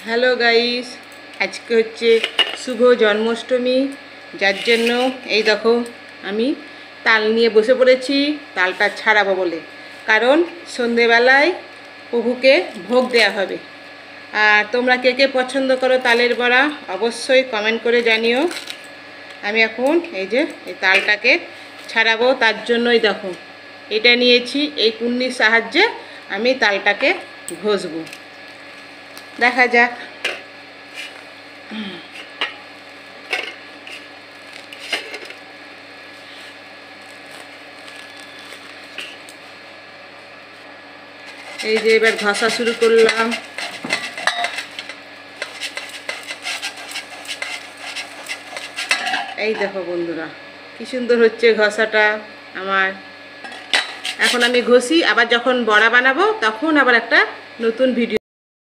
Hello guys, আজকে হচ্ছে শুভ জন্মাষ্টমী, যার জন্য এই দেখো আমি তাল নিয়ে বসে পড়েছি তালটা ছাড়াবো বলে। কারণ সন্ধেবেলায় প্রভুকে ভোগ দেয়া হবে। আর তোমরা কে কে পছন্দ করো তালের বড়া অবশ্যই কমেন্ট করে জানিও। আমি এখন এই যে এই তালটাকে ছাড়াবো, তার জন্যই দেখো এটা নিয়েছি। এই কুন্নির সাহায্যে আমি তালটাকে ঘষবো। দেখা যাক। এই যে এবার ঘষা শুরু করলাম। এই দেখো বন্ধুরা, কি সুন্দর হচ্ছে ঘষাটা আমার। এখন আমি ঘষি, আবার যখন বড়া বানাবো তখন আবার একটা নতুন ভিডিও